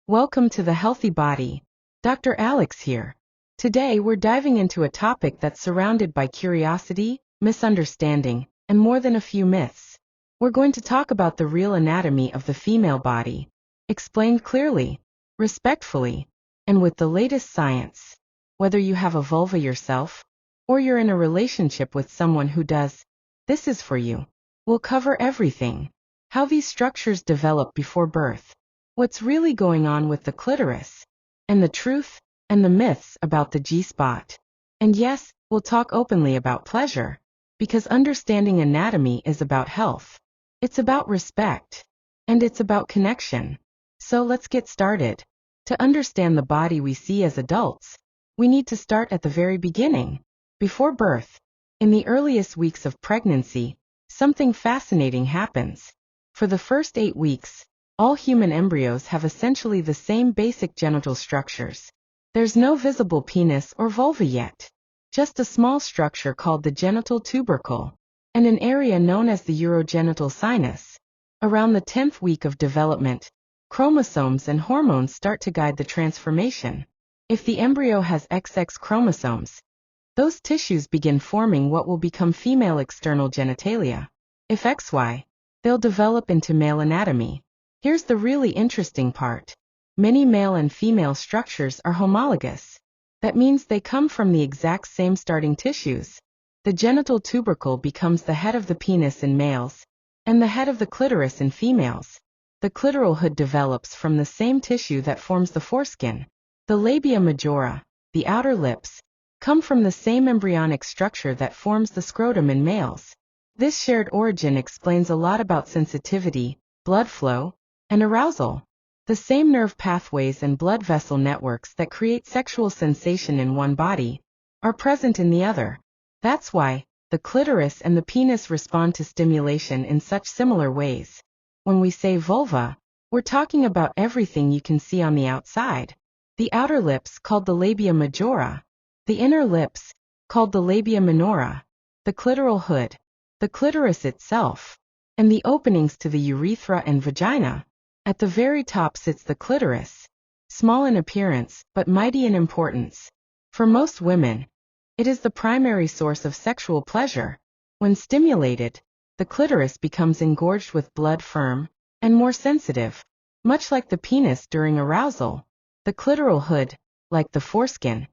Welcome to the Healthy Body. Dr. Alex here. Today we're diving into a topic that's surrounded by curiosity, misunderstanding, and more than a few myths. We're going to talk about the real anatomy of the female body, explained clearly, respectfully, and with the latest science. Whether you have a vulva yourself, or you're in a relationship with someone who does, this is for you. We'll cover everything. How these structures develop before birth, what's really going on with the clitoris, and the truth and the myths about the G-spot. And yes, we'll talk openly about pleasure, because understanding anatomy is about health. It's about respect, and it's about connection. So let's get started. To understand the body we see as adults, we need to start at the very beginning, before birth. In the earliest weeks of pregnancy, something fascinating happens. For the first 8 weeks, all human embryos have essentially the same basic genital structures. There's no visible penis or vulva yet, just a small structure called the genital tubercle, and an area known as the urogenital sinus. Around the 10th week of development, chromosomes and hormones start to guide the transformation. If the embryo has XX chromosomes, those tissues begin forming what will become female external genitalia. If XY, they'll develop into male anatomy. Here's the really interesting part. Many male and female structures are homologous. That means they come from the exact same starting tissues. The genital tubercle becomes the head of the penis in males, and the head of the clitoris in females. The clitoral hood develops from the same tissue that forms the foreskin. The labia majora, the outer lips, come from the same embryonic structure that forms the scrotum in males. This shared origin explains a lot about sensitivity, blood flow, and arousal. The same nerve pathways and blood vessel networks that create sexual sensation in one body are present in the other. That's why the clitoris and the penis respond to stimulation in such similar ways. When we say vulva, we're talking about everything you can see on the outside. The outer lips, called the labia majora, the inner lips, called the labia minora, the clitoral hood, the clitoris itself, and the openings to the urethra and vagina. At the very top sits the clitoris, small in appearance but mighty in importance. For most women, it is the primary source of sexual pleasure. When stimulated, the clitoris becomes engorged with blood, firm and more sensitive, much like the penis during arousal. The clitoral hood, like the foreskin,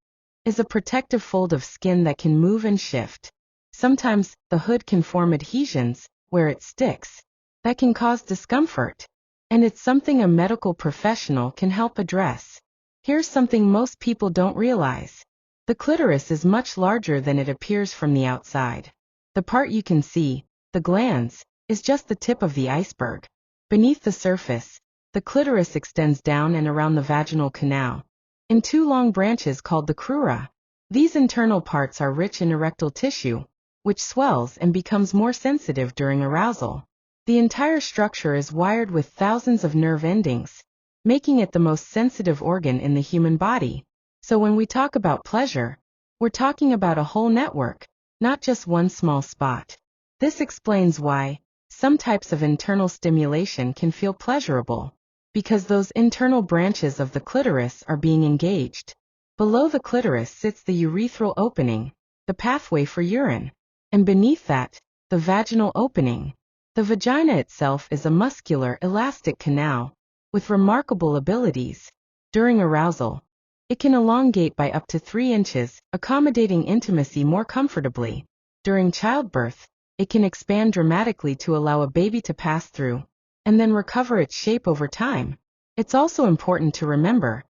is a protective fold of skin that can move and shift. Sometimes the hood can form adhesions where it sticks. That can cause discomfort, and it's something a medical professional can help address. Here's something most people don't realize. The clitoris is much larger than it appears from the outside. The part you can see, the glans, is just the tip of the iceberg. Beneath the surface, the clitoris extends down and around the vaginal canal, in 2 long branches called the crura. These internal parts are rich in erectile tissue, which swells and becomes more sensitive during arousal. The entire structure is wired with thousands of nerve endings, making it the most sensitive organ in the human body. So when we talk about pleasure, we're talking about a whole network, not just one small spot. This explains why some types of internal stimulation can feel pleasurable, because those internal branches of the clitoris are being engaged. Below the clitoris sits the urethral opening, the pathway for urine, and beneath that, the vaginal opening. The vagina itself is a muscular, elastic canal, with remarkable abilities. During arousal, it can elongate by up to 3 inches, accommodating intimacy more comfortably. During childbirth, it can expand dramatically to allow a baby to pass through, and then recover its shape over time. It's also important to remember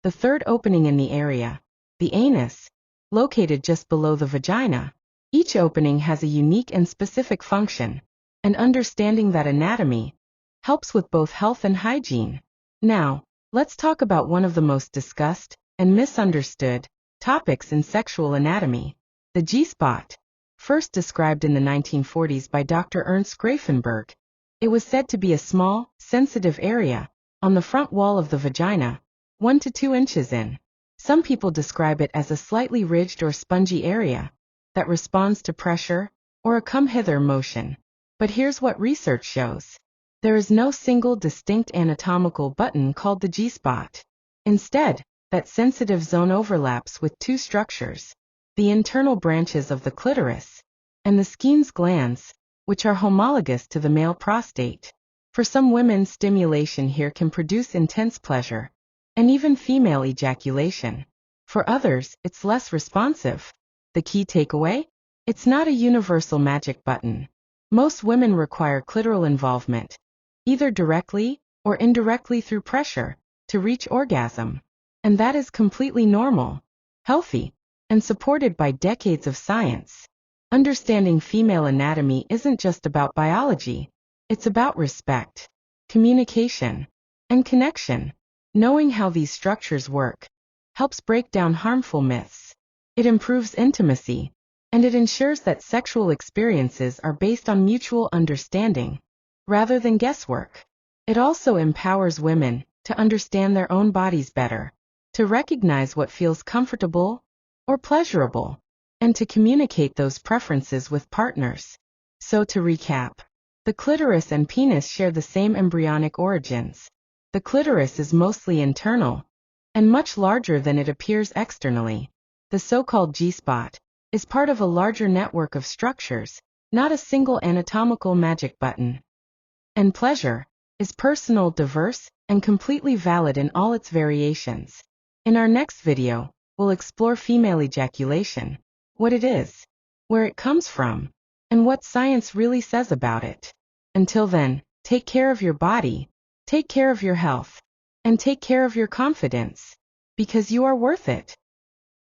the third opening in the area, the anus, located just below the vagina. Each opening has a unique and specific function, and understanding that anatomy helps with both health and hygiene. Now, let's talk about one of the most discussed and misunderstood topics in sexual anatomy, the G-spot. First described in the 1940s by Dr. Ernst Grafenberg, it was said to be a small, sensitive area on the front wall of the vagina, 1 to 2 inches in. Some people describe it as a slightly ridged or spongy area that responds to pressure or a come-hither motion. But here's what research shows. There is no single distinct anatomical button called the G-spot. Instead, that sensitive zone overlaps with two structures, the internal branches of the clitoris and the Skene's glands, which are homologous to the male prostate. For some women, stimulation here can produce intense pleasure and even female ejaculation. For others, it's less responsive. The key takeaway? It's not a universal magic button. Most women require clitoral involvement, either directly or indirectly through pressure, to reach orgasm. And that is completely normal, healthy, and supported by decades of science. Understanding female anatomy isn't just about biology. It's about respect, communication, and connection. Knowing how these structures work helps break down harmful myths. It improves intimacy, and it ensures that sexual experiences are based on mutual understanding, rather than guesswork. It also empowers women to understand their own bodies better, to recognize what feels comfortable or pleasurable, and to communicate those preferences with partners. So to recap, the clitoris and penis share the same embryonic origins. The clitoris is mostly internal and much larger than it appears externally. The so-called G-spot is part of a larger network of structures, not a single anatomical magic button. And pleasure is personal, diverse, and completely valid in all its variations. In our next video, we'll explore female ejaculation, what it is, where it comes from, and what science really says about it. Until then, take care of your body, take care of your health, and take care of your confidence, because you are worth it.